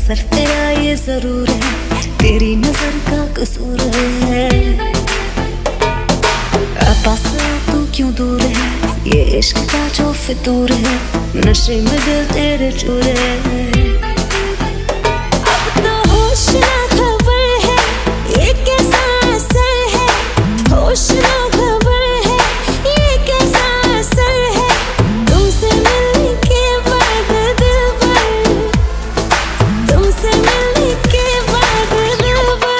असर तेरा ये जरूर है, तेरी नजर का कसूर है। पास तू क्यों दूर है, ये इश्क का जो फितूर है, नशे में दिल तेरे चूर है। अब तो होश ना खबर है, ये कैसा असर है, होश ना खबर है, ये कैसा असर है, तुमसे मिलने के बाद दिल भर, तुमसे मिलने के बाद दिल भर।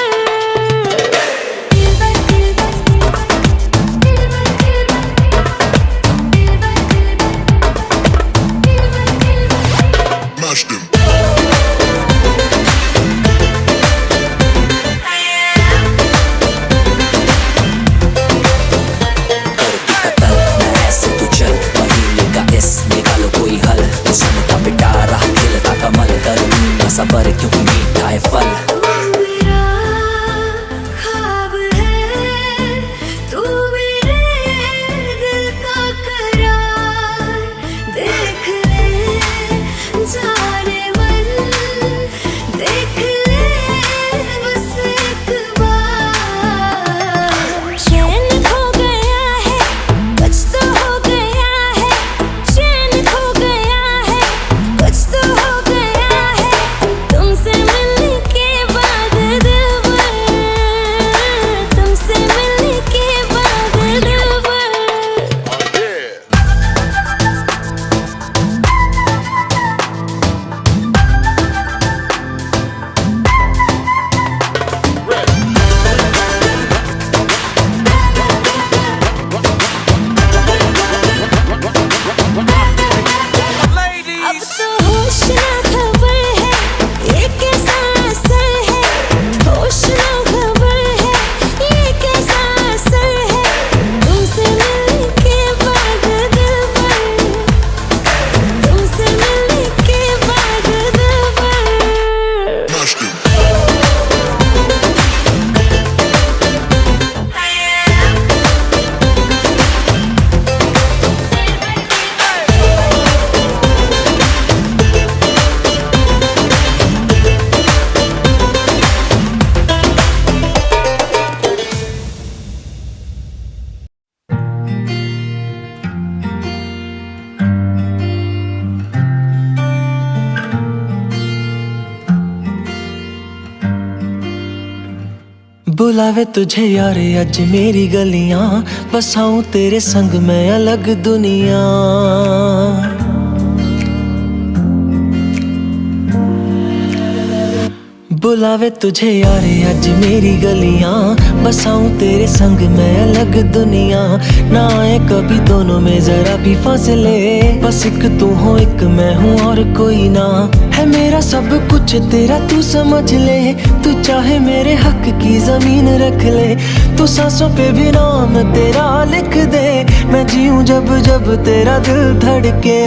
Mashed him. सबर क्यों मीठा है फल। मेरा ख्वाब है, तू मेरे दिल का करार, देख ले जाने मन, देख ले बस एक बार। चैन खो गया है, कुछ तो हो गया है, चैन खो गया है, कुछ तो हो गया है, तुमसे मिलने के बाद दिल भर, तुमसे मिलने के बाद दिल भर। अब तो होश ना खबर है, ये कैसा असर है, होश ना खबर है, ये कैसा असर है, तुमसे मिलने के बाद दिल भर, तुमसे मिलने के बाद दिल भर। Mashed him. बुलावे तुझे यारे अज मेरी गलियां, बसाऊं तेरे संग मैं अलग दुनिया। बुलावे तुझे यारे अज मेरी गलियां, बसाऊं तेरे संग मैं अलग दुनिया। ना आए कभी दोनों में जरा भी फासले, बस एक तू हो एक मैं हूँ और कोई ना। है मेरा सब कुछ तेरा तू समझ ले, तू चाहे मेरे हक की जमीन रख ले, तू सांसों पे भी नाम तेरा लिख दे, मैं जीऊं जब जब तेरा दिल धड़के।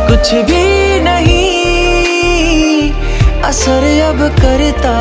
कुछ भी नहीं असर अब करता,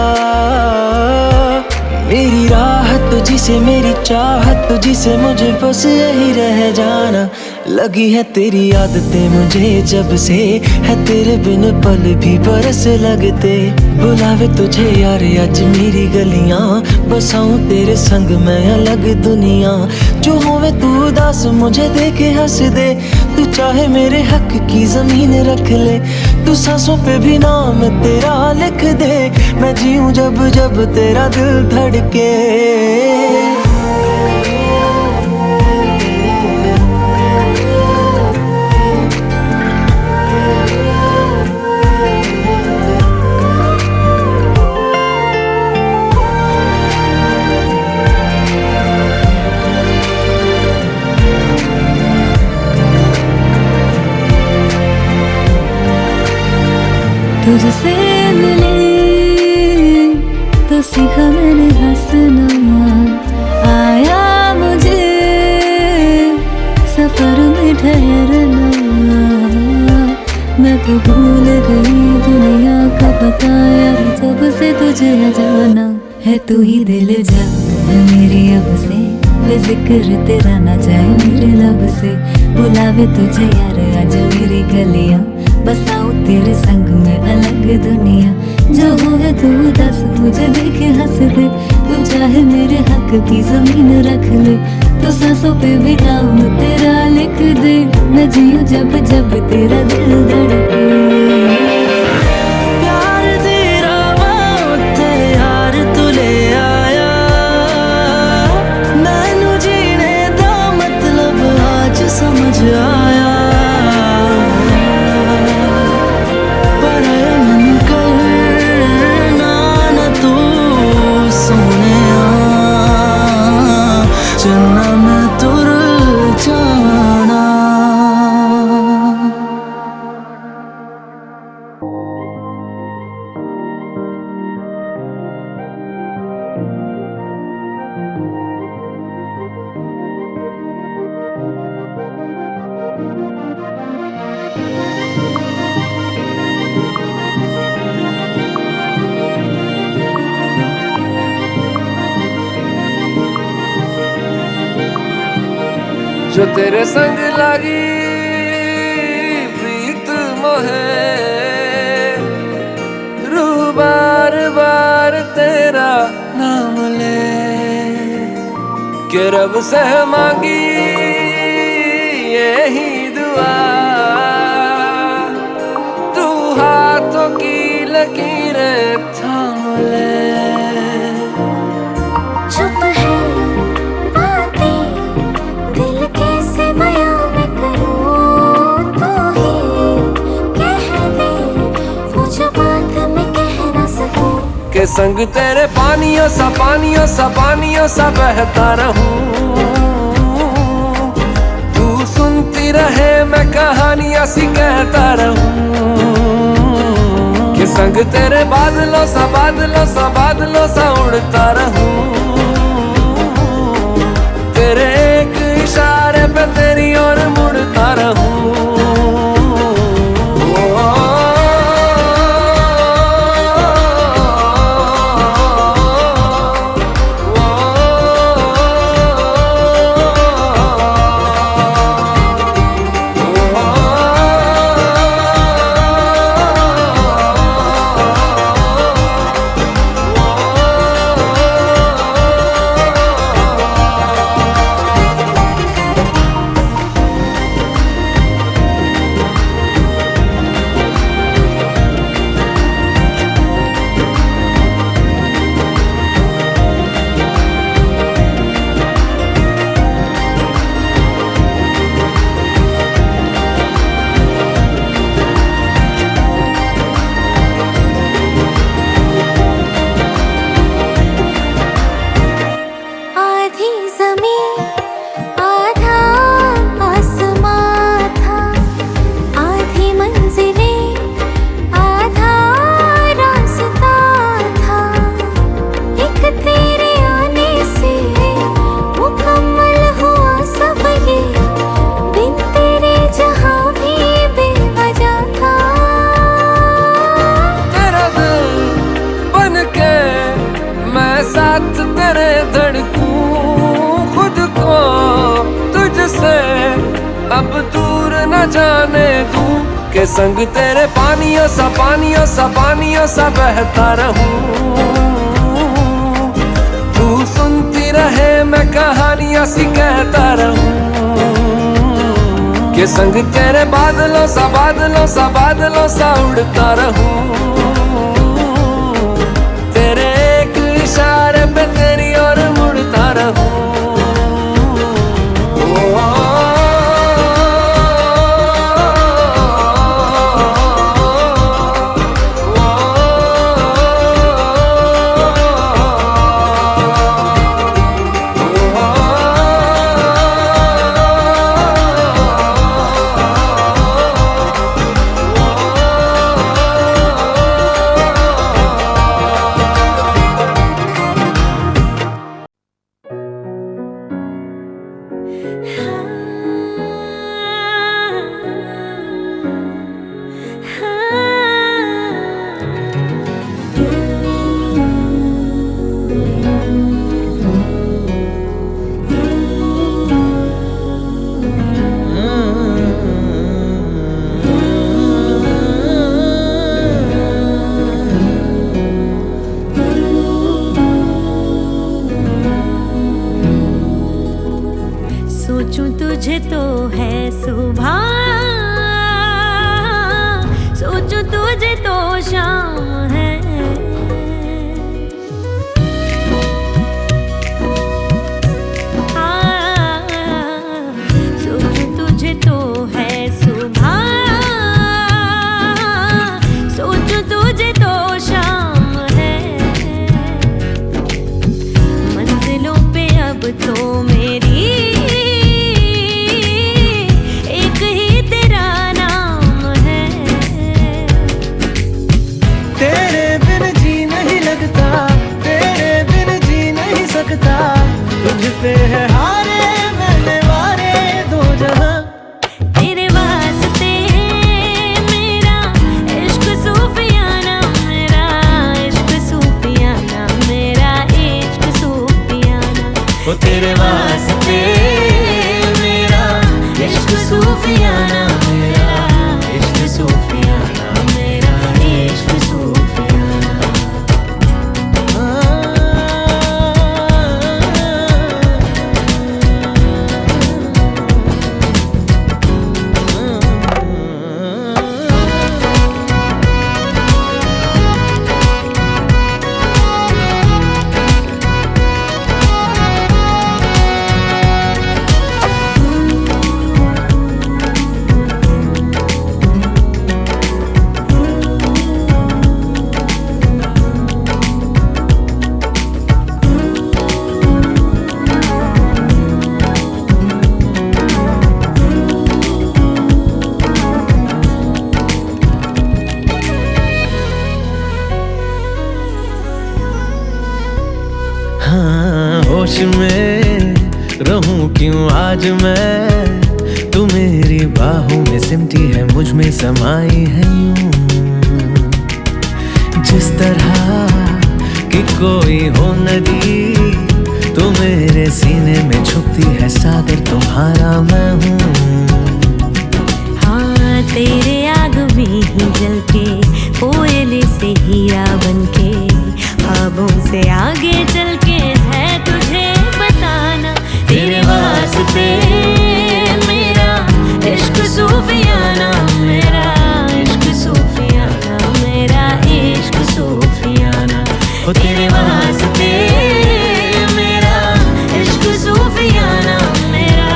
मेरी राहत तुझी से, मेरी चाहत तुझी से, मुझे बस यही रह जाना। लगी है तेरी आदतें मुझे जब से, है तेरे बिन पल भी बरस लगते। बुलावे तुझे यार आज मेरी गलियां, बसाऊं तेरे संग मैं अलग दुनिया। जो होवे तू उदास मुझे देखे हंस दे, तू चाहे मेरे हक की जमीन रख ले, तू सांसों पे भी नाम तेरा लिख दे, मैं जीऊं जब जब तेरा दिल धड़के। तुझसे सीखा मैंने हंसना, आया मुझे सफर में ठहरना। मैं तो भूल गई दुनिया का पता यार, जब से तुझे जाना है। तू ही दिल जा है मेरी अब से, वे जिक्र तेरा ना जाए मेरे लब से। बुलावे तुझे यार आज मेरी गलियां, बसाऊं तेरे संग में अलग दुनिया। जो होवे तू दस मुझे देखे हंस दे, तू चाहे मेरे हक की जमीन रख ले। तो सांसों पे भी नाम तेरा लिख दे, मैं जीऊं जब जब तेरा दिल धड़के। प्यार तेरा वास्ते यार तू ले आया, मैनू जीने दा मतलब आज समझ आया। पर मन करना न तू सोनिया, चन्ना मैं तुर जाना। जो तेरे संग लागी प्रीत मोहे, रूह बार बार तेरा नाम ले। के रब से मांगी यही दुआ, तू हाथों की लकीरें थाम ले। चुप है बातें दिल कैसे बयां मैं करूं, तू ही कह दे वो जो बात मैं कह ना सकूं। के संग तेरे पानियों सा बहता रहूं। तू सुनती रहे मैं कहानियां सी कहता रहूं। के संग तेरे बादलों सा उड़ता रहूं। तेरे एक इशारे पे तेरी ओर मुड़ता रहूं। साथ तेरे धड़कूं खुद को तुझसे अब दूर न जाने दूं। के संग तेरे पानियों सा बहता रहूं। तू सुनती रहे मैं कहानियां सी कहता रहूं। के संग तेरे बादलों सा उड़ता रहूं। तेरे एक इशारे पे तेरी ओर मुड़ता रहूं। शाम है। सोचूं तुझे तो है सुबह, सोचूं तुझे तो शाम है। मंजिलों पे अब तो मेरी एक ही तेरा नाम है। तेरे बिन जी नहीं लगता, तेरे बिन जी नहीं सकता। तुझ पे है हारे मैंने वारे दो जहां। तेरे वास्ते मेरा इश्क सूफियाना, मेरा इश्क सूफियाना, मेरा इश्क सूफियाना। ओ तेरे वास्ते मेरा इश्क सूफियाना, मेरा इश्क सूफियाना, मेरा इश्क सूफियाना। हाँ, होश में रहूं क्यों आज मैं, तू मेरी बाहों में सिमटी है, मुझ में समाई है यूं। जिस तरह कि कोई हो नदी, तू मेरे सीने में छुपती है, सागर तुम्हारा मैं हूँ। हाँ, तेरे आग में ही जल के, कोयले से हीरा बनके, ख्वाबों से आगे चल के है तुझे बताना। तेरे वास्ते मेरा इश्क सूफियाना, मेरा इश्क सूफियाना, मेरा इश्क सूफियाना। ओ तेरे वास्ते मेरा इश्क सूफियाना, मेरा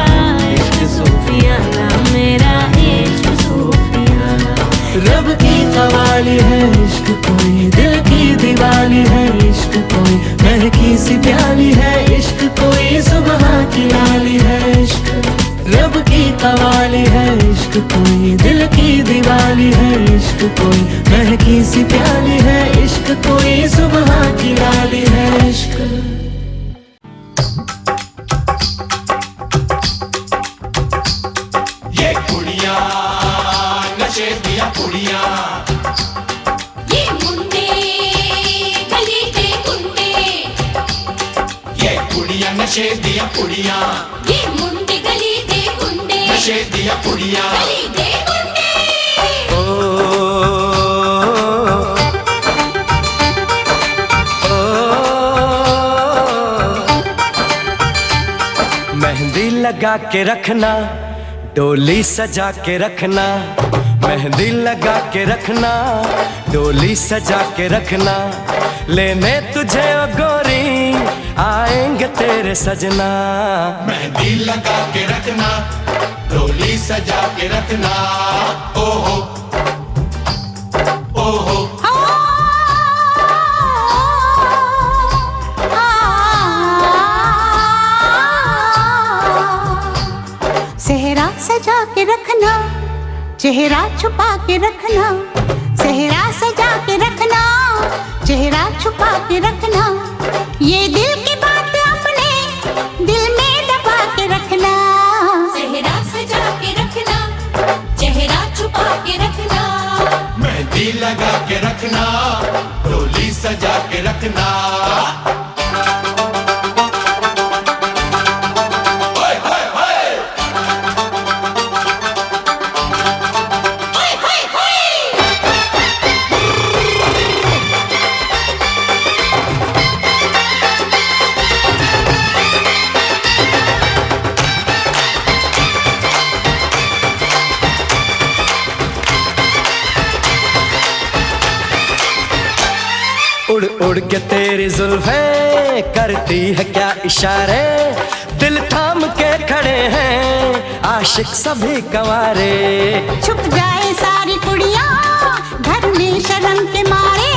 इश्क सूफियाना, मेरा इश्क सूफियाना। रब की कवाली है इश्क कोई, दिल की दिवाली है इश्क कोई, महकी सी प्याली है इश्क कोई, सुबह की लाली है इश्क। रब की कवाली है इश्क कोई, दिल की दिवाली है इश्क कोई, महकी सी प्याली है इश्क कोई, सुबह की लाली है इश्क। ये कुड़ियां नशे दिया कुड़ियां, ये मुंडे गली दे गुंडे, ये कुड़ियां नशे दिया कुड़ियां, ये मुंडे गली दे गुंडे, नशे दिया कुड़ियां। गली दे गुंडे। मेहंदी लगा के रखना, डोली सजा के रखना, मेहंदी लगा के रखना, डोली सजा के रखना। लेने तुझे ओ गोरी आएंगे तेरे सजना। मेहंदी लगा के रखना, डोली सजा के रखना। ओहो ओहो सेहरा सजा के रखना, चेहरा छुपा के रखना, सेहरा सजा के रखना, चेहरा छुपा के रखना। ये दिल की बात अपने दिल में दबा के रखना। सेहरा सजा के रखना, चेहरा छुपा के रखना। मेहंदी लगा के रखना, डोली सजा के रखना। उड़ उड़ के तेरी जुल्फें करती है क्या इशारे, दिल थाम के खड़े हैं आशिक सभी कंवारे। छुप जाए सारी कुड़ियाँ घर में शर्म के मारे,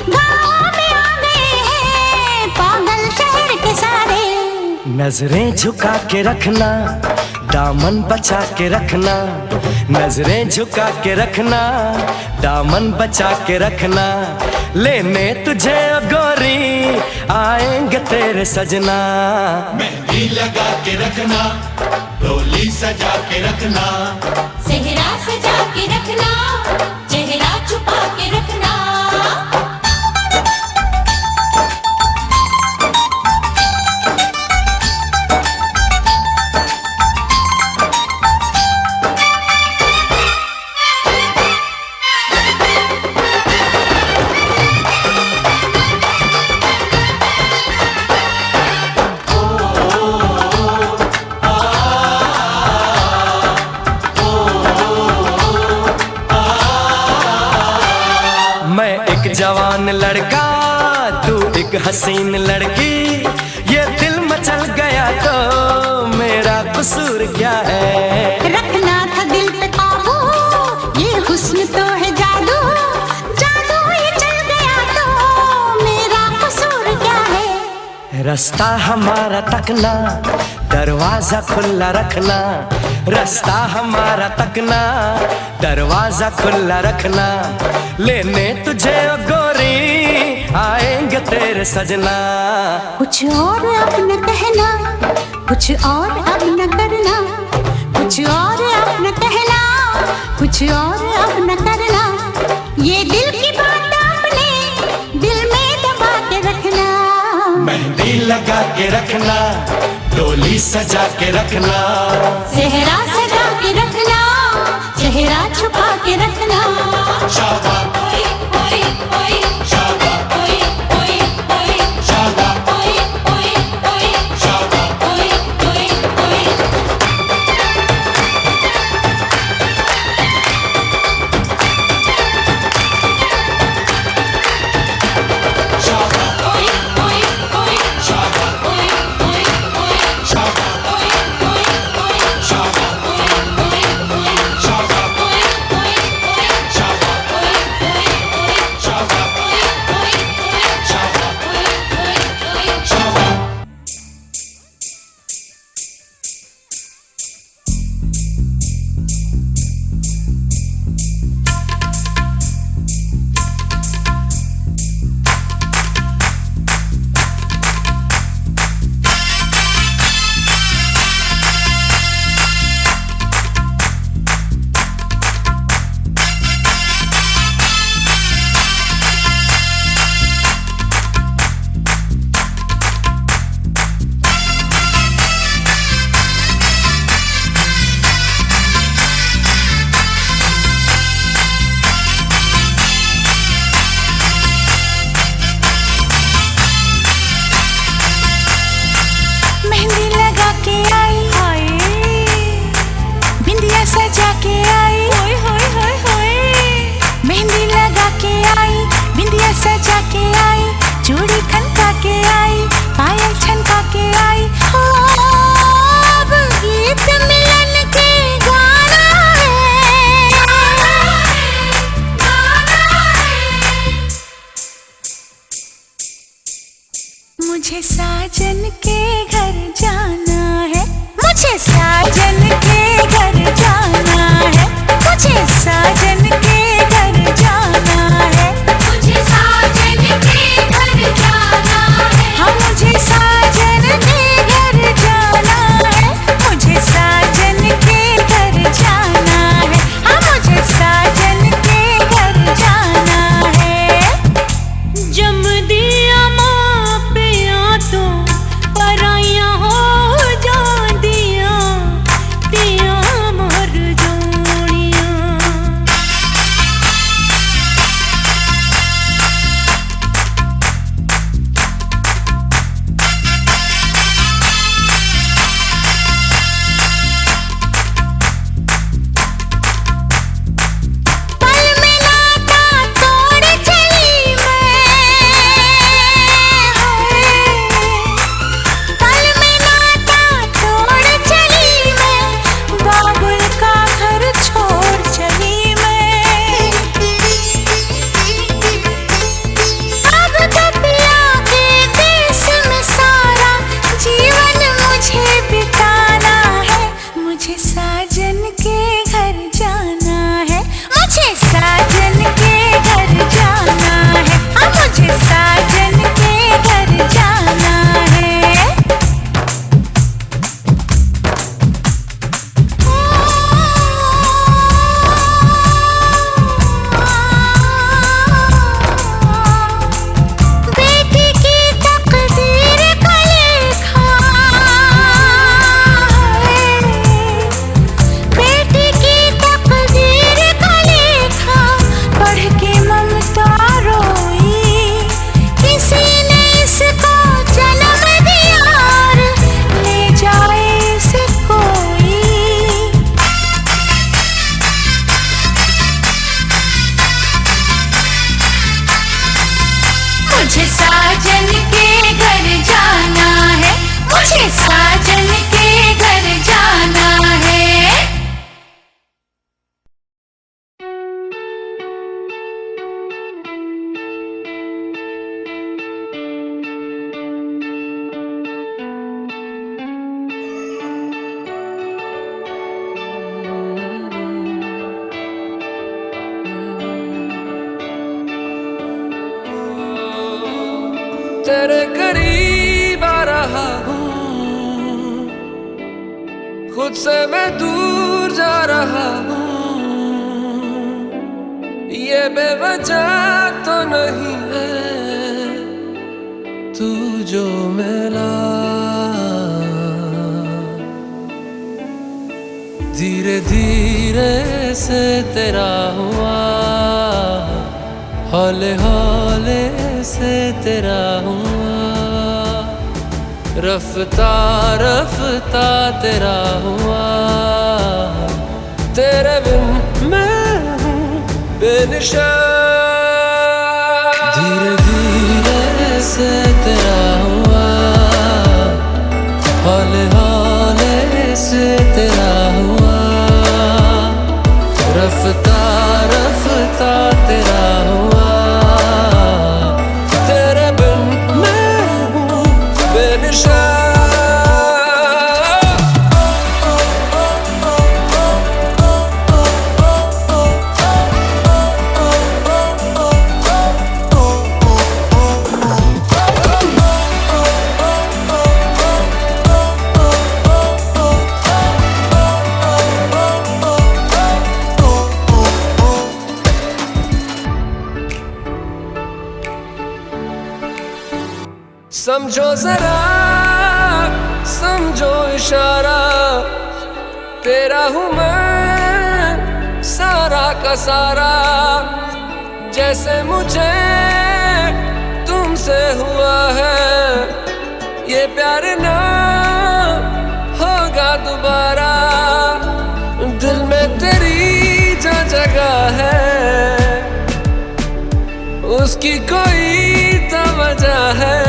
गाँव में आ गए हैं पागल शहर के सारे। नजरें झुका के रखना, दामन बचा के रखना, नजरें झुका के रखना, दामन बचा के रखना। लेने तुझे गोरी आएंगे तेरे सजना। मेहंदी लगा के रखना, डोली सजा के रखना, सेहरा सजा के रखना, चेहरा छुपा के रखना। मैं एक जवान लड़का, तू एक हसीन लड़की, ये दिल मचल गया तो मेरा कसूर क्या है। रखना था दिल पे काबू, ये हुस्न तो है जादू, जादू ये चल गया तो मेरा कसूर क्या है। रास्ता हमारा तकना, दरवाजा खुला रखना, रास्ता हमारा तकना, दरवाजा खुला रखना। लेने तुझे गोरी आएंगे तेरे सजना। कुछ और अब न कहना, कुछ और अब न करना, कुछ और अब न कहना, कुछ और अब न करना। ये दिल की बात अपने दिल में दबा के रखना। मेहंदी लगा के रखना, डोली सजा के रखना, सेहरा सजा के रखना, चेहरा छुपा के रखना। शाबाश ओए ओए ओए, शाबाश ओए ओए ओए, शाबाश ओए ओए ओए, शाबाश ओए ओए ओए। शाबाश ओए ओए ओए, शाबाश ओए ओए ओए, शाबाश ओए ओए ओए, शाबाश ओए ओए ओए, शाबाश ओए ओए ओए, शाबाश ओए ओए ओए, शाबाश ओए ओए ओए, शाबाश ओए ओए ओए। शाबाश। मेहंदी लगा के आई, हाय बिंदिया सजा के आई, होय होय होय होय। मेहंदी लगा के आई, बिंदिया सजा के आई, चूड़ी खनका के आई, पायल छनका के आई। हो अब गीत मिलन के गाना है। मुझे साजन के घर जाना है, मुझे साजन के घर जाना है, मुझे साजन के घर जाना है, मुझे साजन के घर जाना करीब आ रहा हूँ, खुद से मैं दूर जा रहा हूँ। ये बेवजह तो नहीं है तू जो मिला, धीरे धीरे से तेरा हुआ, हौले हौले से तेरा हुआ, रफ्ता रफ्ता तेरा हुआ। तेरे बिन मैं हूँ बेनिशान, धीरे धीरे से तेरा हुआ, हौले हौले से तेरा हुआ, रफ्ता रफ्ता तेरा हुआ। तेरे बिन मैं हूँ बेनिशान। समझो जरा, समझो इशारा, तेरा हूँ मैं सारा का सारा। जैसे मुझे तुमसे हुआ है, ये प्यार ना होगा दोबारा। दिल में तेरी जो जगह है, उसकी कोई तो वजह है।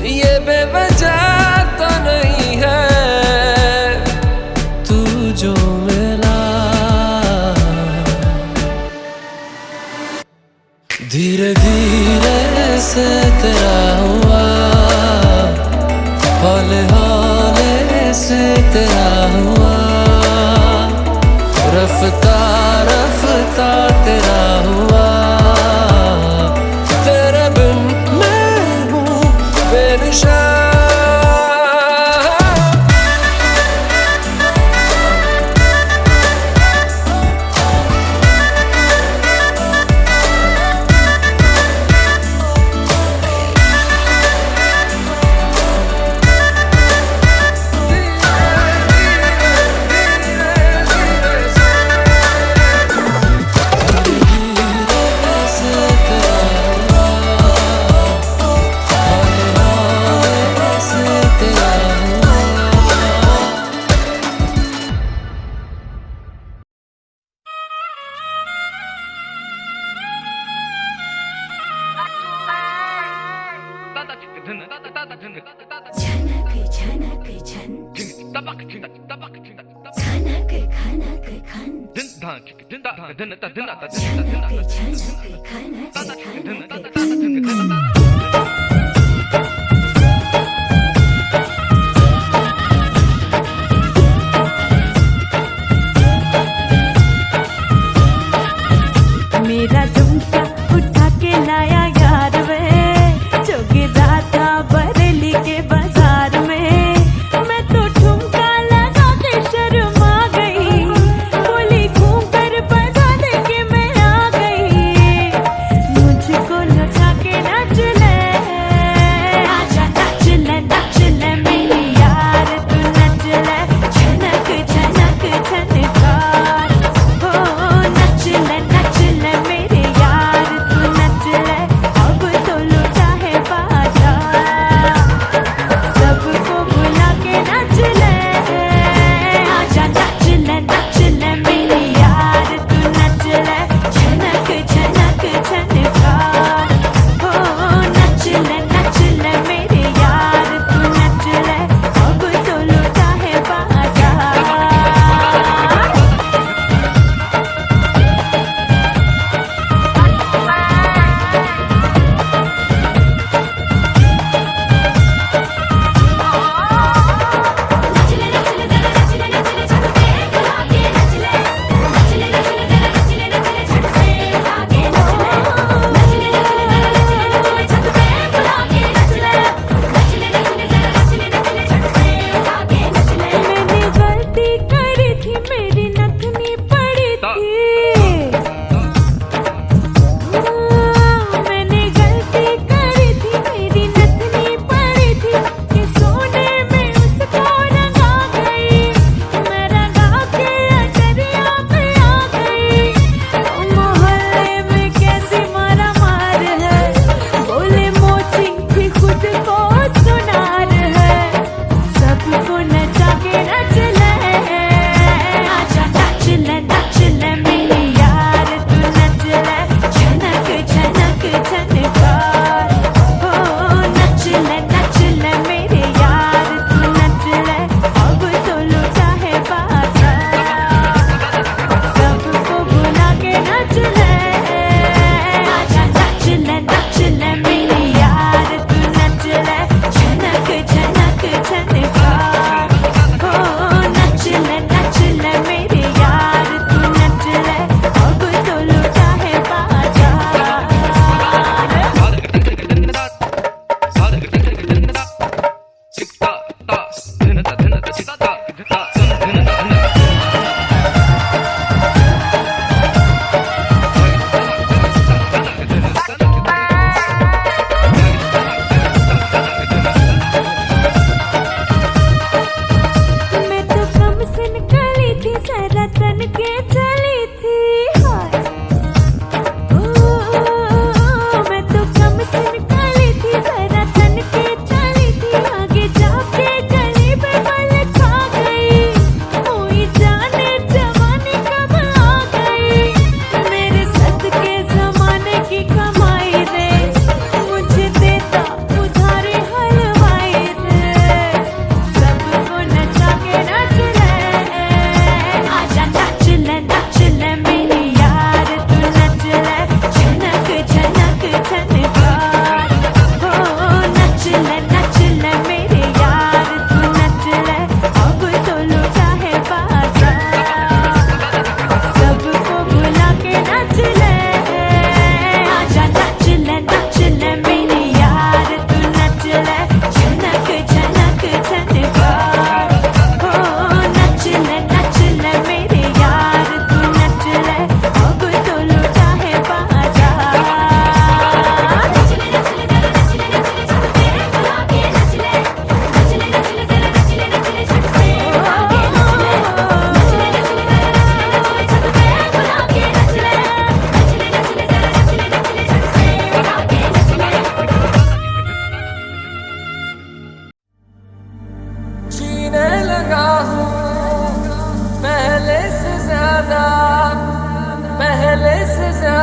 ये बेवजह तो नहीं है तू जो मिला, धीरे धीरे से तेरा हुआ, हौले हौले से तेरा हुआ, रफ्ता रफ्ता तेरा हुआ। तेरे बिन मैं हूँ बेनिशान। मेरा झुमका उठा के लाया यार वे, जो गिरा था बरेली के बाजार में। मैं तो ठुमका लगा के शर्मा गई, बोली घूम कर बता दे के मैं आ गई। मुझको लौटा के नाच ले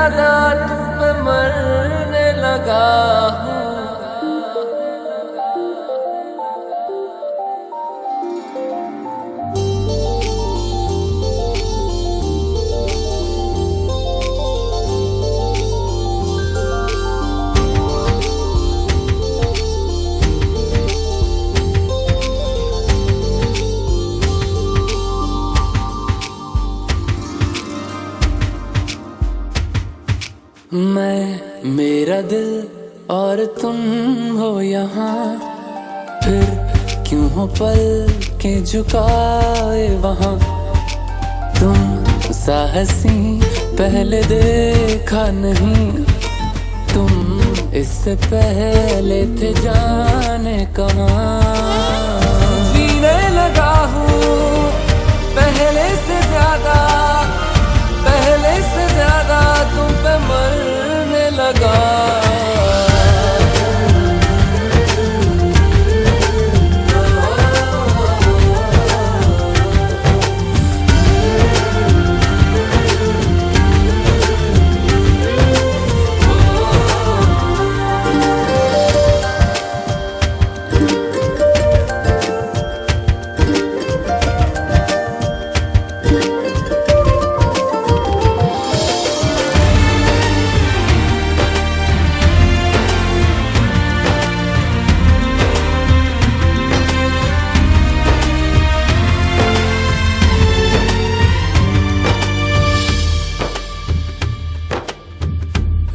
ज्यादा तुम पे मरने लगा हूँ। मैं, मेरा दिल और तुम हो यहाँ, फिर क्यों हो पल के झुकाए वहाँ। तुम सा हंसी पहले देखा नहीं, तुम इससे पहले थे जाने कहाँ। जीने लगा हूँ पहले से ज्यादा, पहले से ज्यादा तुम पे मरने लगा।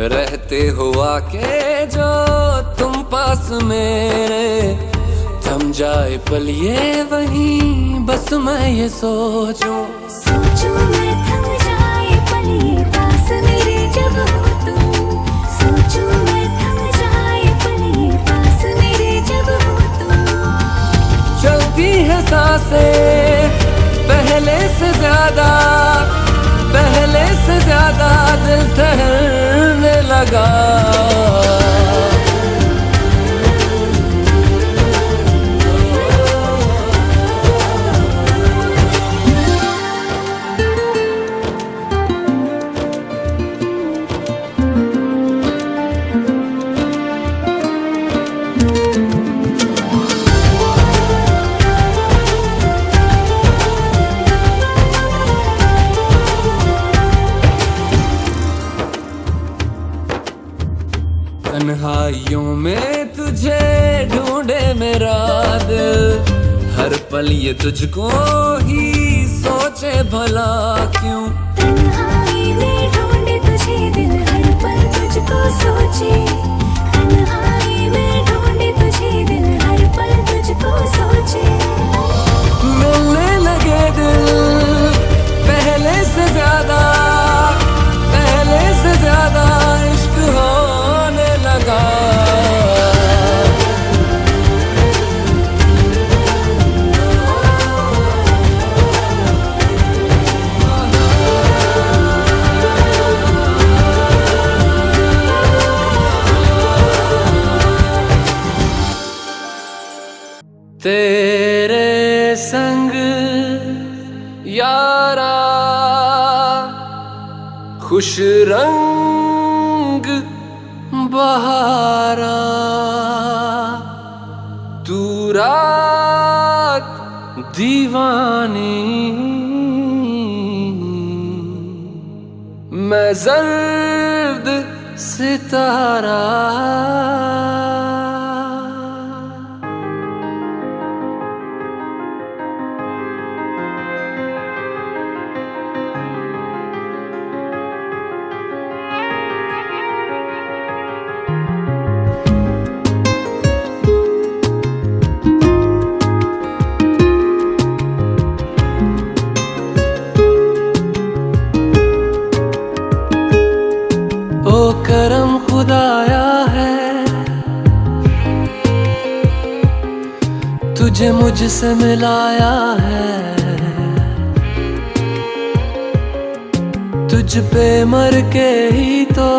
रहते हुआ के जो तुम पास मेरे, थम जाए पल ये वहीं बस मैं ये सोचूं। सोचूं मैं थम जाए पल ये पास मेरे जब हो तुम। सोचूं मैं थम जाए पल ये पास मेरे जब हो तुम। चलती है सांसें पहले से ज्यादा, पहले से ज्यादा दिल ठहरने लगा। तन्हाइयों में तुझे ढूंढे मेरा दिल, हर पल ये तुझको ही सोचे भला क्यों। तन्हाई में ढूंढे तुझे दिल, हर पल तुझको सोचे। तन्हाई में ढूंढे तुझे दिल, हर पल तुझको सोचे। मिलने लगे दिल पहले से ज्यादा, पहले से ज्यादा इश्क होने लगा। तेरे संग यारा खुश रंग बहारा, तू रात दीवानी, मैं जर्द सितारा। ओ करम खुदाया है, तुझे मुझसे मिलाया है। तुझ पे मर के ही तो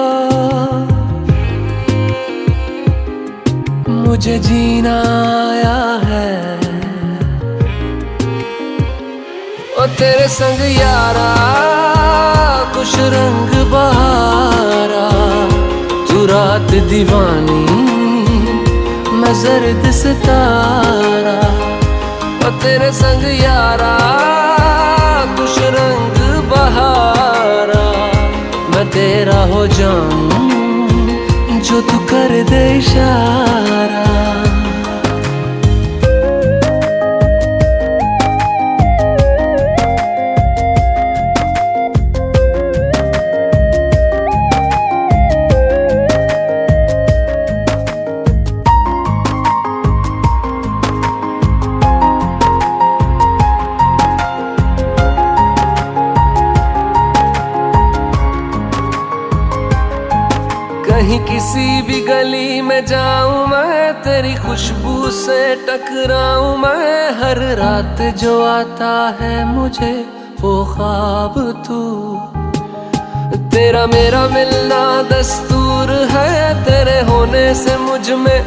मुझे जीना आया है। ओ तेरे संग यारा खुश रंग बहारा, दीवानी मैं जर्द सितारा, और तेरे संग यारा कुछ रंग बहारा। मैं तेरा हो जाऊं जो तू कर दे इशारा। कहीं किसी भी गली में जाऊं मैं, तेरी खुशबू से टकराऊं मैं। हर रात जो आता है मुझे वो ख्वाब तू, तेरा मेरा मिलना दस्तूर है। तेरे होने से मुझ में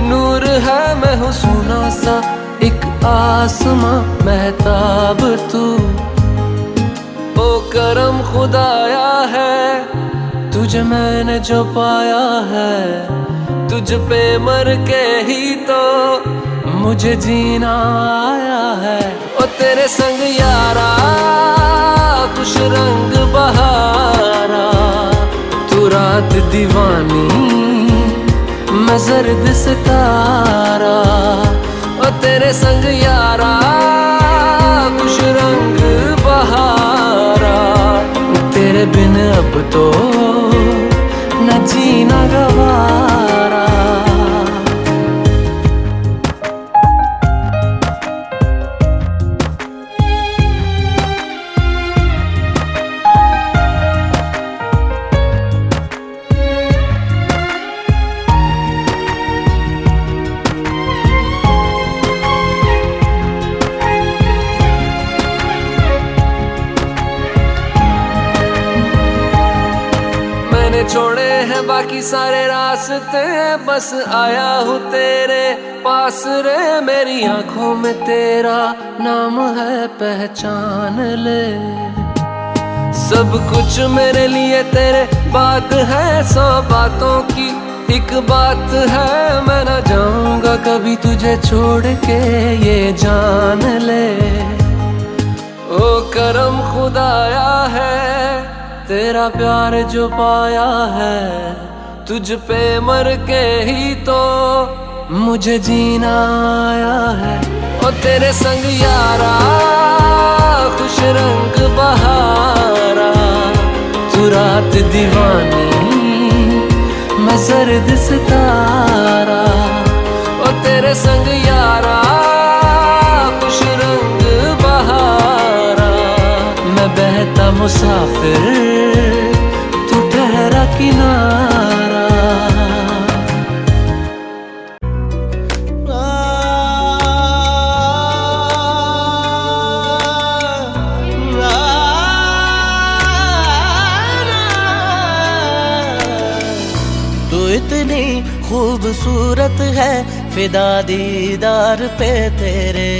नूर है, मैं हूँ सोना सा एक आसमां महताब तू। ओ करम खुदाया है तुझे मैंने जो पाया है, तुझ पे मर के ही तो मुझे जीना आया है। ओ तेरे संग यारा कुछ रंग बहारा, तू रात दीवानी मैं जर्द सितारा। ओ तेरे संग यारा कुछ रंग बहारा, तेरे बिन अब तो न जीना गवारा। छोड़े हैं बाकी सारे रास्ते, बस आया हूँ तेरे पास रे। मेरी आंखों में तेरा नाम है पहचान ले, सब कुछ मेरे लिए तेरे बात है। 100 बातों की एक बात है, मैं ना जाऊंगा कभी तुझे छोड़ के ये जान ले। ओ करम खुदाया है तेरा प्यार जो पाया है, तुझ पे मर के ही तो मुझे जीना आया है। ओ तेरे संग यारा खुश रंग बहारा, तू रात दीवानी मैं जर्द सितारा। ओ तेरे संग यारा खुश रंग बहारा, मैं बहता मुसाफिर तू ठहरा किनारा। तू इतनी खूबसूरत है फिदा दीदार पे तेरे।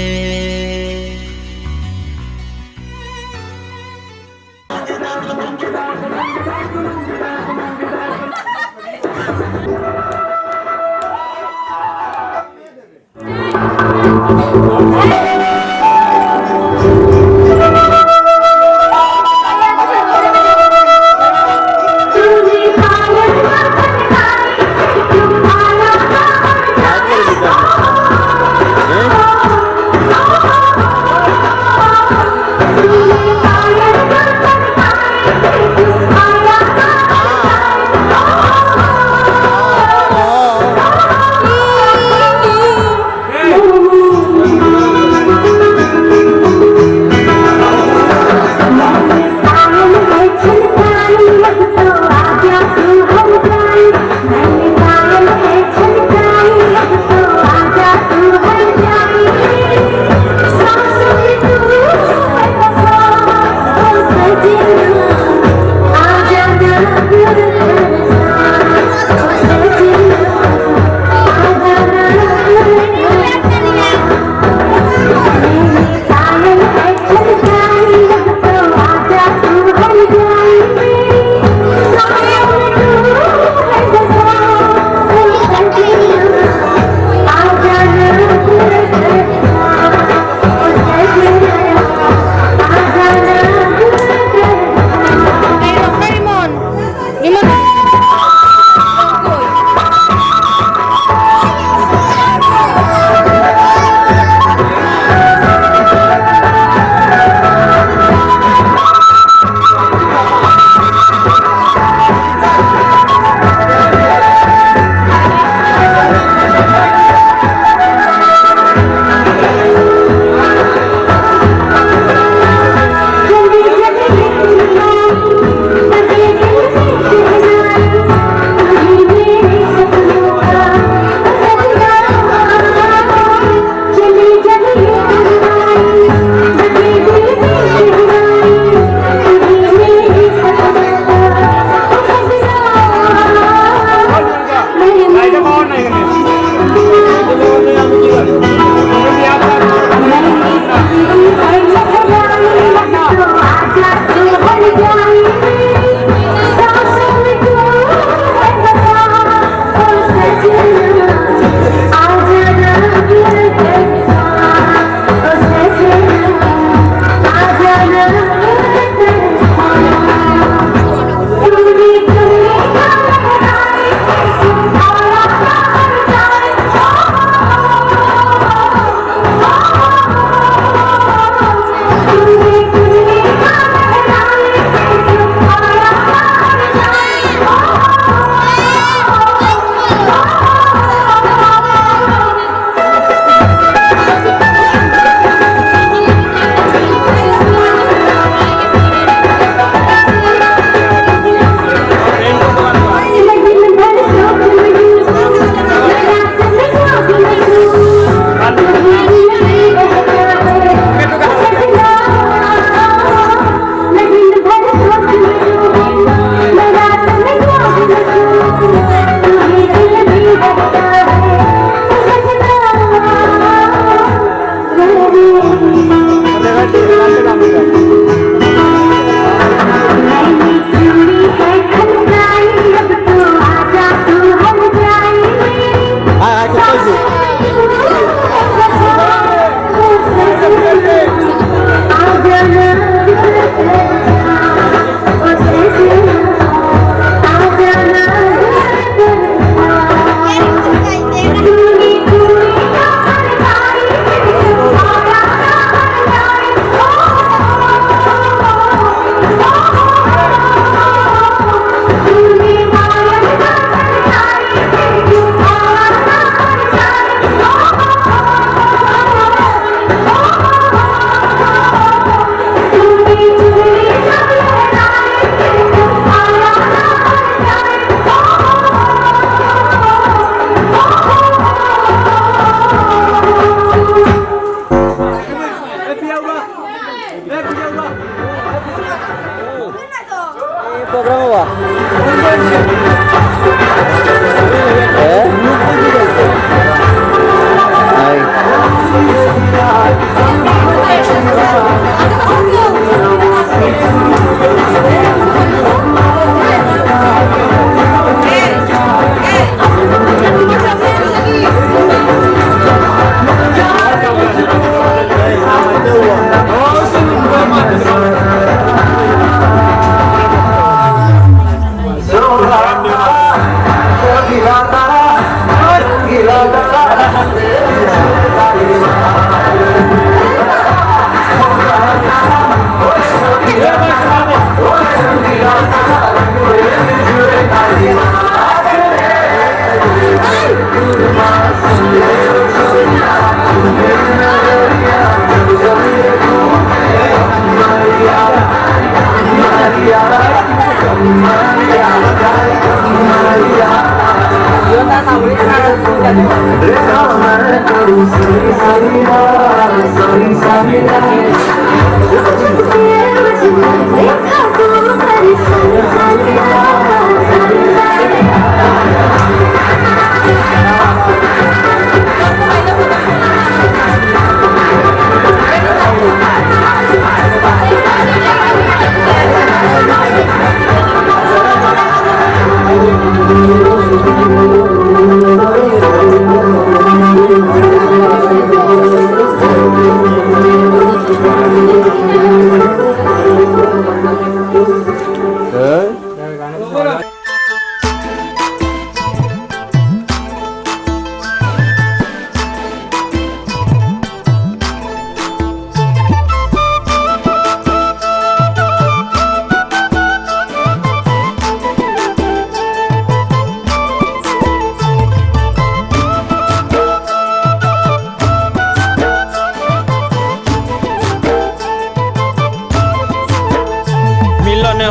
প্রোগ্রাম হওয়া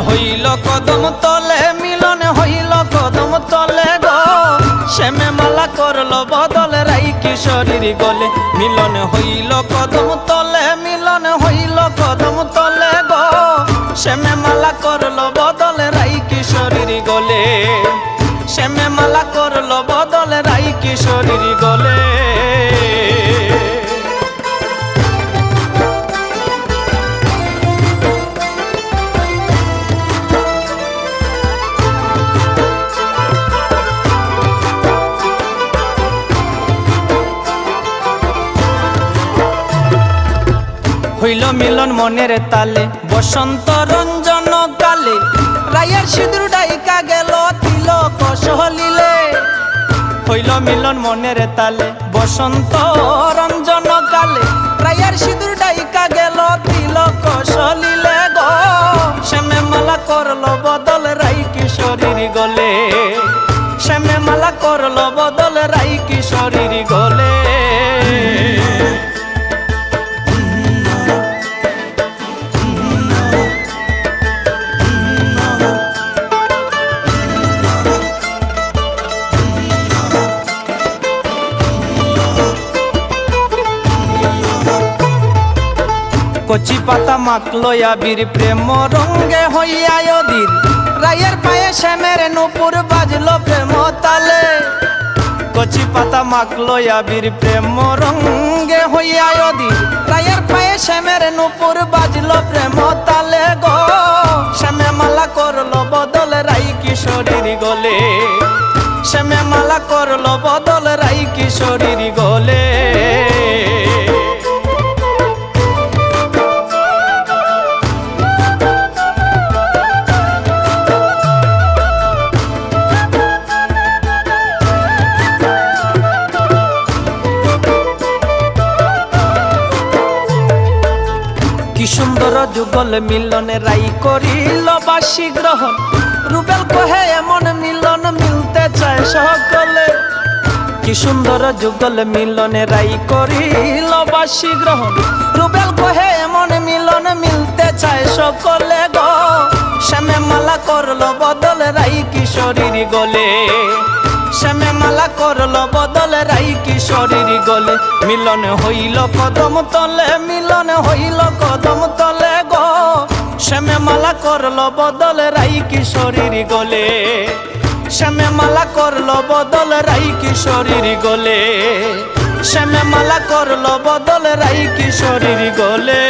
হইল কদম তলে মিলন হইল কদম তলে গো শ্যামে মালা করল বদল রাই কিশোরীর গলে মিলন হইল কদম তলে মিলন হইল কদম তলে গো শ্যামে মালা করল বদল রাই কিশোরীর গলে শ্যামে মালা করল বদল রাই কিশোরীর গলে হইল মিলন মনের তালে বসন্ত রঞ্জন কালে রায়ের সিঁদুর ডাইকা গেল তিলক সহলিলে হইল মিলন মনের তালে বসন্ত রঞ্জন কালে রায়ের সিঁদুর ডাইকা গেল তিলক সহলিলে গো শ্যামে মালা করল বদল রাই কিশোরীর গলে শ্যামে মালা করল বদল রাই কিশোরীর গলে কচি পাতা মাখলো আবির প্রেম রঙ্গে হইয়া অধীর রায়ের পায়ে শ্যামের নূপুর বাজলো প্রেম তালে কচি পাতা মাখলো আবির প্রেম রঙ্গে হইয়া অধীর রায়ের পায়ে শ্যামের নূপুর বাজলো প্রেম তালে গো শ্যামে মালা করলো বদল রাই কিশোরীর গলে শ্যামে মালা করলো বদল রাই কিশোরীর গলে সুন্দর যুগল মিলনে রাই করিল বাসী গ্রহণ রুবেল কহে এমন মিলন মিলতে চায় সকলে কি সুন্দর যুগল মিলনে রাই করিল বাসী গ্রহণ রুবেল কহে এমন মিলন মিলতে চায় সকলে গো শ্যামে মালা করল বদল রাই কিশোরীর গলে শ্যামে মালা করল বদল রাই কিশোরীর গলে মিলন হইল কদম তলে মিলন হইল কদম তলে গো শ্যামে মালা করলো বদল রাই কিশোরীর গলে, শ্যামে মালা করলো বদল রাই কিশোরীর গলে, শ্যামে মালা করলো বদল রাই কিশোরীর গলে।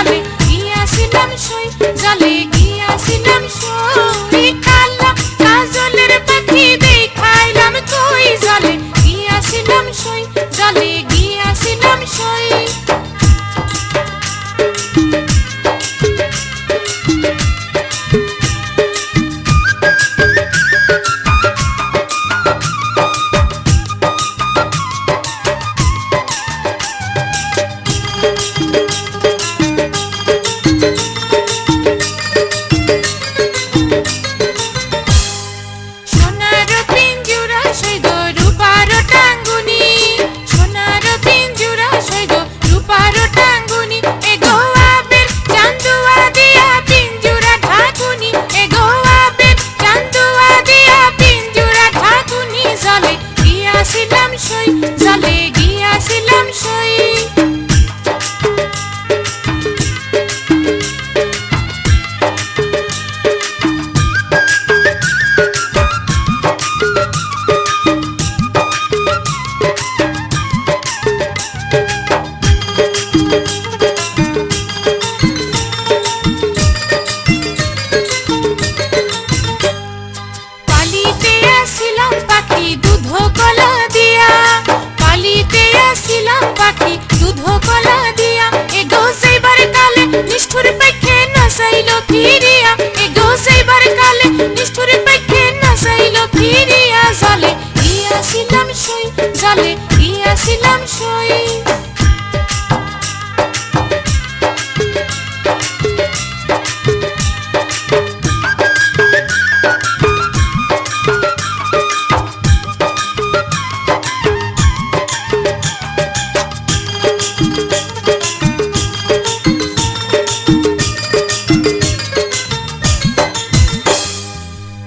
জলে গিয়াছিলাম সই, জলে গিয়াছিলাম সই। কালা কাজলের পাখি দেখাইলাম কই, জলে গিয়াছিলাম সই, জলে গিয়াছিলাম সই। সোনার পিঞ্জুরা সই গো রূপার টাঙ্গুনি, সোনার পিঞ্জুরা সই গো রূপার টাঙ্গুনি। এ গোয়াবের চান্দুয়া দিয়া পিঞ্জুরা ঢাকুনি, এ গোয়াবের চান্দুয়া দিয়া পিঞ্জুরা ঢাকুনি। জলে গিয়াছিলাম সই, জলে গিয়াছিলাম সই। পালিতে আসিলাম পাখি দুধ কলা দিয়া, পালিতে আসিলাম পাখি দুধ কলা দিয়া। এ গো সেইবার কালে নিষ্ঠুর পাখি নাচাইলো ফিরিয়া, এ গো সেইবার কালে নিষ্ঠুর পাখি নাচাইলো ফিরিয়া। জলে গিয়াছিলাম সই, জলে গিয়াছিলাম সই।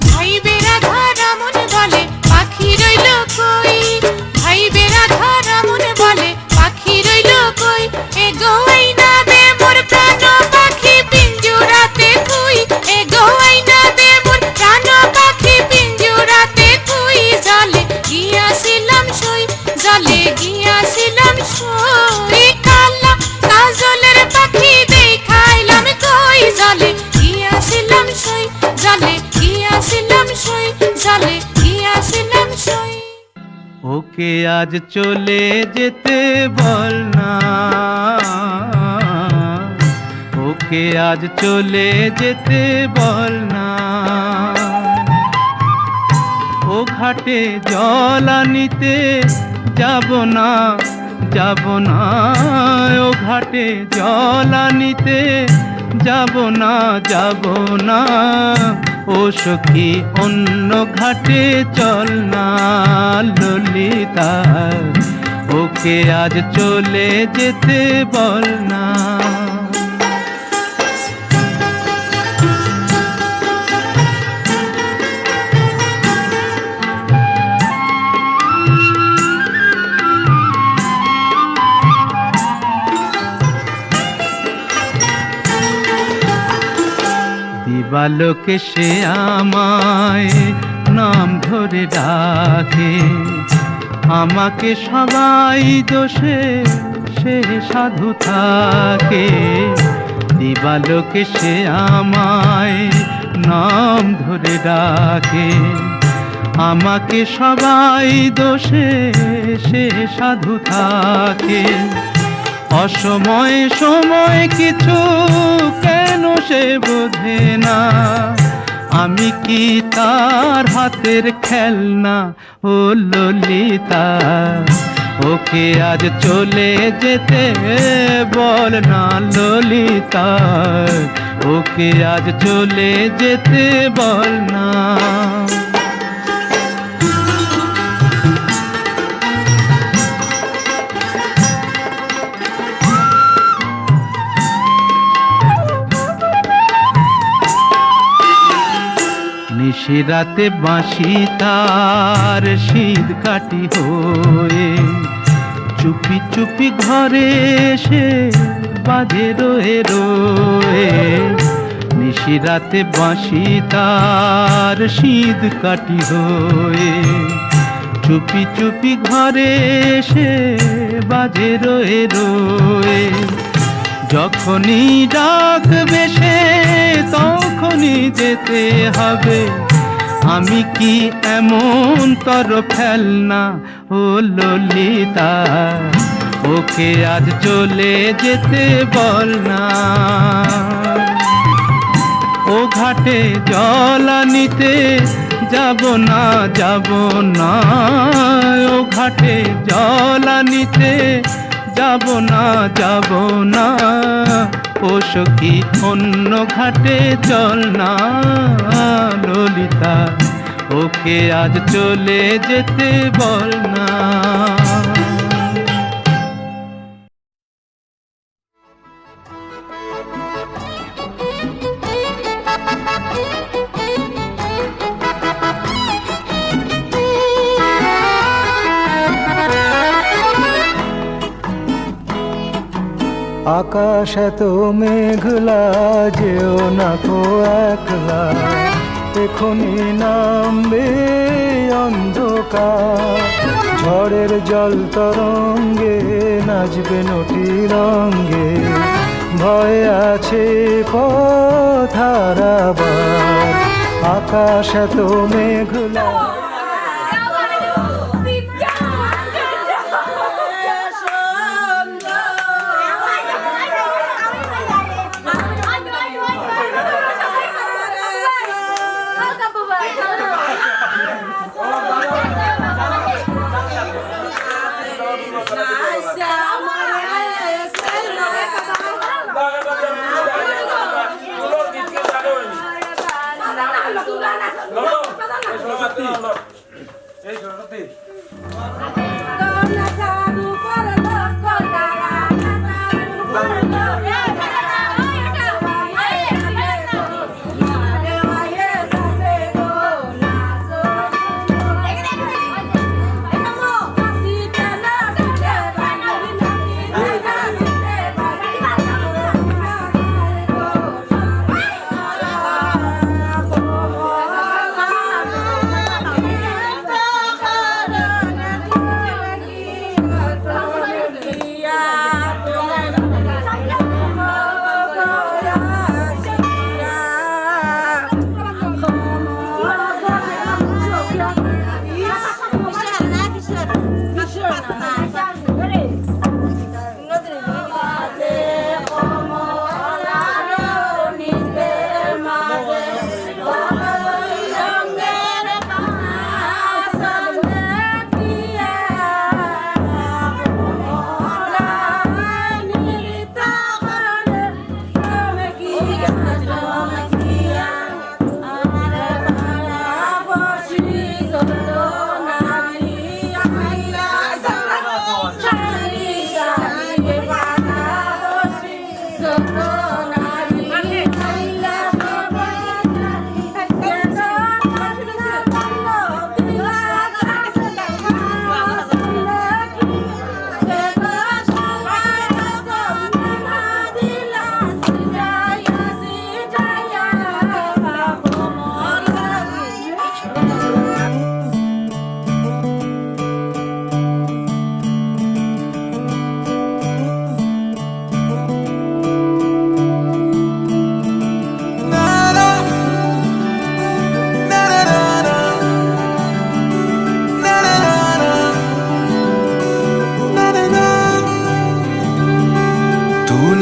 ভাই বেড়া ধরা মন বলে পাখি রইল কই, ভাই বেড়া ধরা মন বলে পাখি রইল কই। এ গোয়াই না দে মোর প্রাণ পাখি পিঞ্জুরাতে কই, এ গোয়াই না দে মোর প্রাণ পাখি পিঞ্জুরাতে কই। জলে গিয়াছিলাম সই, জলে গিয়াছিলাম সই। কালা কাজলের পাখি দেখাইলাম কই, জলে গিয়াছিলাম সই, জলে গিয়াছিলাম সই, জলে গিয়াছিলাম সই। ওকে আজ চলে যেতে বল না, ওকে আজ চলে যেতে বল না। ও ঘাটে জল আনিতে যাব না, যাব না। ও ঘাটে জল আনিতে যাব না, যাব না। ও সখী অন্য ঘাটে চল না ললিতা, ওকে আজ চলে যেতে বল না। দিবালোকে সে আমায় নাম ধরে ডাকে, আমাকে সবাই দোষে সে সাধু থাকে। দিবালোকে সে আমায় নাম ধরে ডাকে, আমাকে সবাই দোষে সে সাধু থাকে। অসময়ে সময় কিছু কেন সে বোঝে না, আমি কি তার হাতের খেলনা ও ললিতা। ওকে আজ চলে যেতে বল না ললিতা, ওকে আজ চলে যেতে বল না। নিশিরাতে বাঁশি তার শীত কাটি হয়ে, চুপি চুপি ঘরে এসে বাজে রোয়ে রোয়ে। নিশিরাতে বাঁশি তার শীত কাটি হয়ে, চুপি চুপি ঘরে এসে বাজে রোয়ে রোয়ে। যখনই ডাকবে সে তখনই যেতে হবে। আমি কি এমন তর ফেলনা ও ললিতা, ওকে আজ চলে যেতে বল না। ও ঘাটে জল আনিতে যাব না, যাব না। ও ঘাটে জল আনিতে যাব না, যাব না। ও সখী অন্য ঘাটে চল না ললিতা, ওকে আজ চলে যেতে বল না। আকাশ এত মেঘলা, যেও না কো একলা, এখনি নামবে অন্ধকার। ঝড়ের জল তরঙ্গে নাচবে নটি রঙ্গে, ভয় আছে পথ হারাবার। আকাশ এত মেঘলা।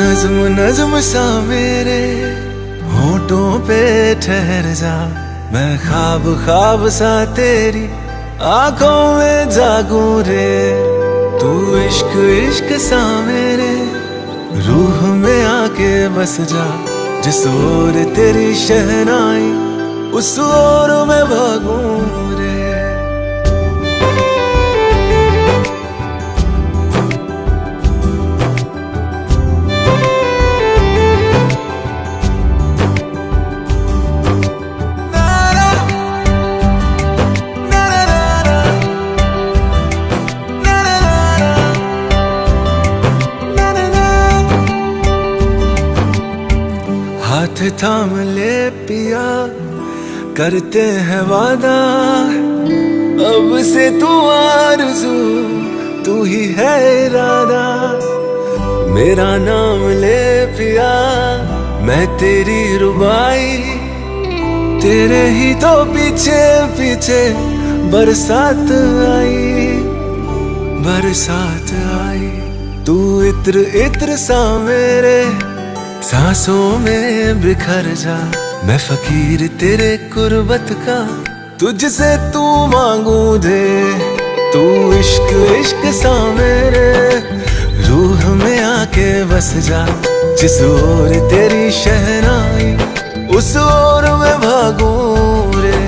नज़्म नज़्म सा मेरे होठों पे ठहर जा, मैं ख्वाब ख्वाब सा तेरी आंखों में जागूं रे। तू इश्क इश्क सा मेरे रूह में आके बस जा, जिस ओर तेरी शहनाई उस ओर मैं भागूं रे। हाथ थाम ले पिया, करते हैं वादा, अब से तू आरज़ू तू ही है इरादा। मेरा नाम ले पिया, मैं तेरी रुबाई, तेरे ही तो पीछे पीछे बरसात आई, बरसात आई। तू इत्र इत्र सा मेरे सांसों में बिखर जा, मैं फकीर तेरे कुर्बत का, तुझसे तू मांगू दे। तू इश्क इश्क सा मेरे रूह में आके बस जा, जिस ओर तेरी शहनाई उस ओर मैं भागूं रे।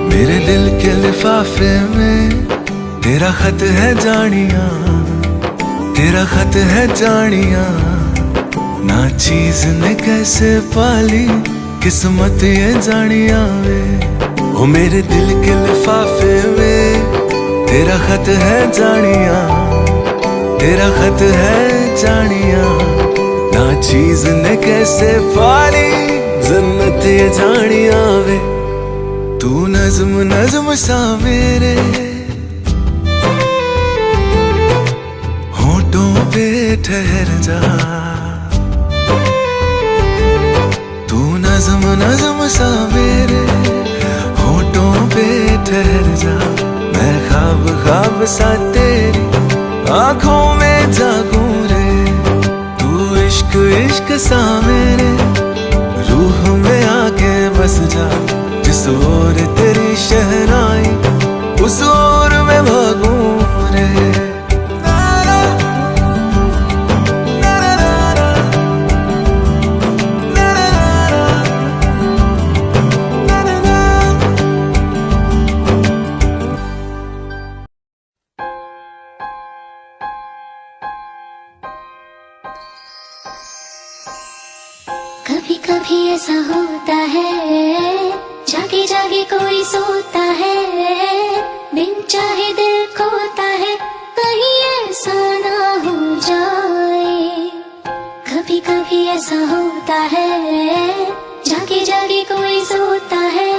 मेरे दिल के लिफाफे में तेरा खत है जानिया, तेरा खत है जानिया। ना चीज ने कैसे पाली किस्मत ये जानिया वे। ओ मेरे दिल के लिफाफे में तेरा खत है जानिया, तेरा खत है जानिया। ना चीज ने कैसे पाली जन्नत ये जानिया वे। तू नज़्म नज़्म सा मेरे होठों पे ठहर जा, तू नज़्म नज़्म सा मेरे होठों पे ठहर जा। मैं ख्वाब ख्वाब सा तेरी आँखों में जागूं रे। तू इश्क इश्क सा मेरे रूह में आके बस जा, जिस ओर तेरी शहनाई उस ओर मैं भागूं रे। कभी कभी ऐसा होता है, जागे जागे कोई सोता है, बिन चाहे दिल खोता है, कहीं ऐसा ना हो जाए। कभी कभी ऐसा होता है, जागे जागे कोई सोता है,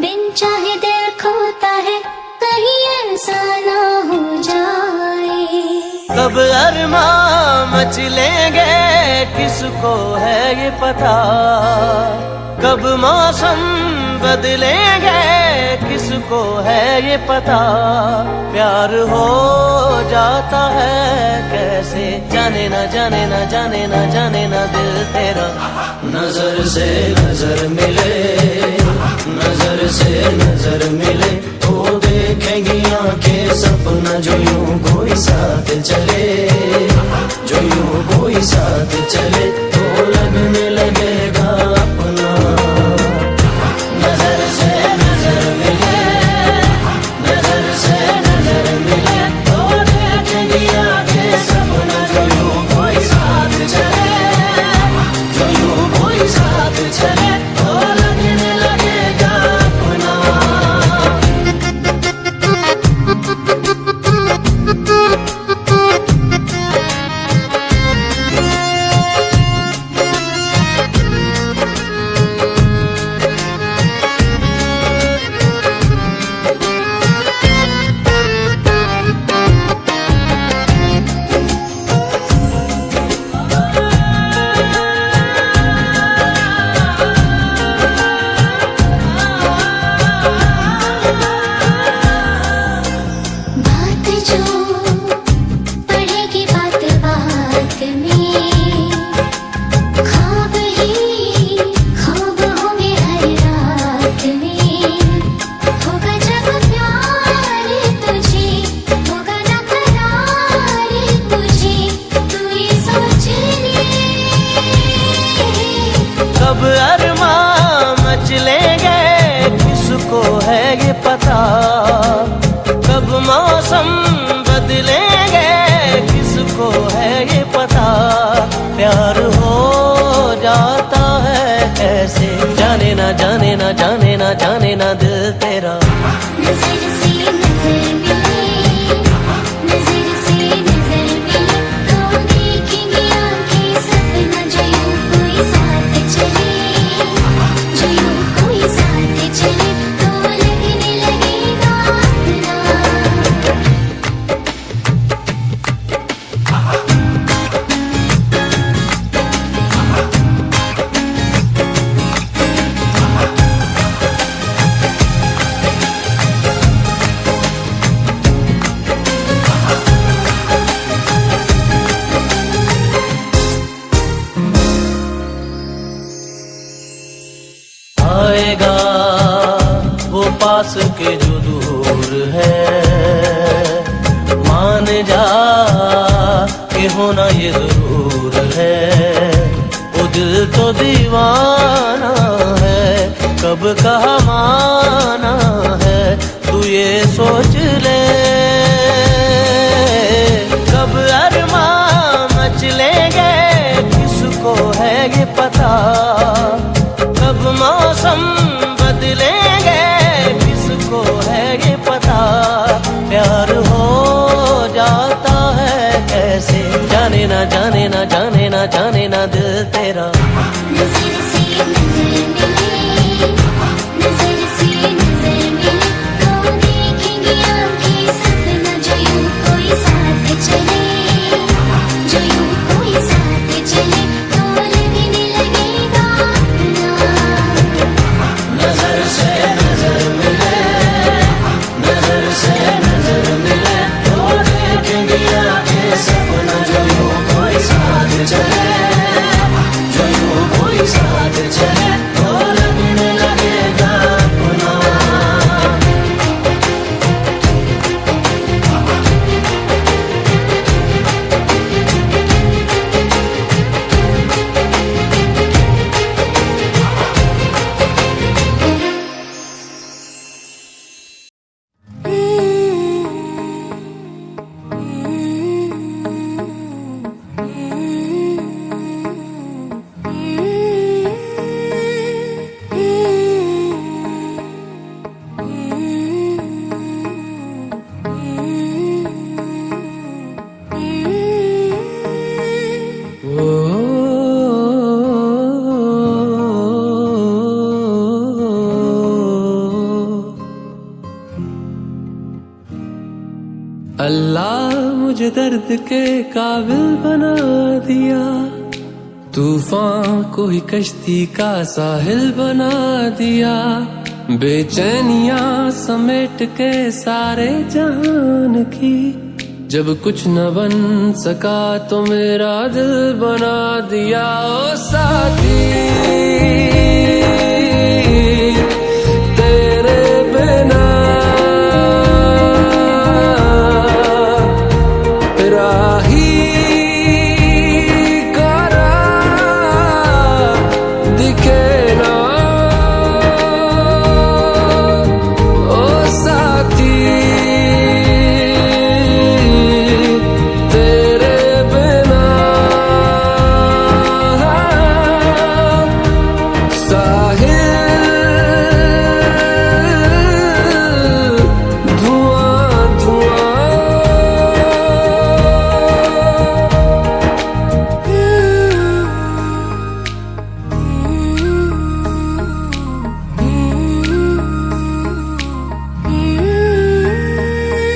बिन चाहे दिल खोता है, कहीं ऐसा ना हो जाए। कब अरमां मचलेंगे किसको है ये पता, कब मौसम बदलेंगे किसको है ये पता। प्यार हो जाता है कैसे जाने ना जाने ना जाने ना जाने ना दिल तेरा। नजर से नजर मिले, नजर से नजर मिले, तो देखेंगी आंखें सपना जो यूं कोई साथ चले, जो यूं कोई साथ चले, तो लगने लगेगा अपना। नजर से नजर मिले, नजर से नजर मिले, तो देखेंगी आंखें सपना जो यूं कोई साथ चले, जो यूं कोई साथ चले, तो लगने लगेगा अपना। बात जो पड़ेगी बात बात में, ख्वाब ही ख्वाब होंगे हर रात में। होगा जब प्यार तुझे, होगा ना करार तुझे, तू ये सोच ले। कब अरमां मचलेंगे किसको है ये पता, कब मौसम बदलेंगे किसको है ये पता। प्यार हो जाता है कैसे, जाने ना जाने ना जाने ना जाने ना दिल तेरा। नजर से नजर मिले, नजर से नजर मिले, तो देखेंगे आंखें सपना, जो यूं कोई साथ चले, जो यूं कोई साथ चले, तो लगने लगेगा अपना। आएगा वो पास के जो दूर है, मान जा कि होना ये जरूर है। वो दिल तो दीवाना है, कब कहा माना है, तू ये सोच ले। कब अरमां मचलेंगे किसको है ये पता, कब मौसम बदलेंगे किसको है ये पता। प्यार हो जाता है कैसे, जाने ना जाने ना जाने ना जाने ना दिल तेरा। नजर से नजर मिले, नजर से नजर मिले, तो देखेंगे आंखें सपना, जो यूं कोई साथ चले, जो यूं कोई साथ चले, तो लगने लगेगा अपना। नजर से नजर मिले, नजर से नजर मिले, तो देखेंगे आंखें सपना, जो यूं कोई साथ चले, जो यूं कोई साथ चले, तो लगने लगेगा अपना। अल्लाह मुझे दर्द के काबिल बना दिया, तूफान को ही कश्ती का साहिल बना दिया। बेचैनियां समेट के सारे जहान की, जब कुछ न बन सका तो मेरा दिल बना दिया। ओ साथी तेरे बिना राही करा दिखे ना। ओ साथी तेरे बिना साहिल धुआं धुआं।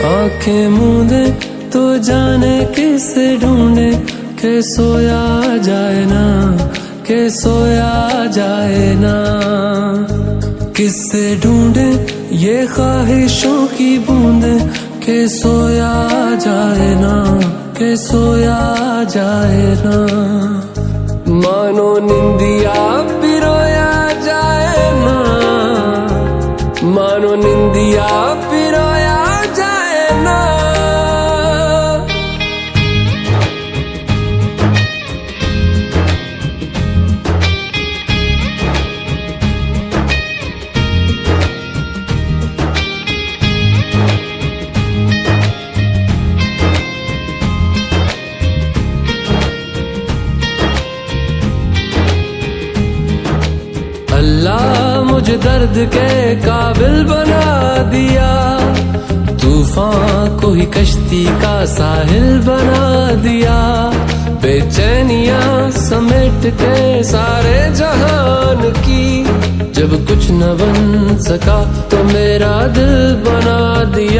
आंखें मूंदे तो जाने किसे ढूंढे, के सोया जाए ना, के सोया जाए ना। किससे ढूंढे ये ख्वाहिशों की बूंदे, के सोया जाए ना, के सोया जाए ना। मानो निंदिया पिरोया जाए ना, मानो निंदिया पिरोया जाए ना। दर्द के काबिल बना दिया, तूफान को ही कश्ती का साहिल बना दिया। बेचैनियां समेट के सारे जहान की, जब कुछ न बन सका तो मेरा दिल बना दिया।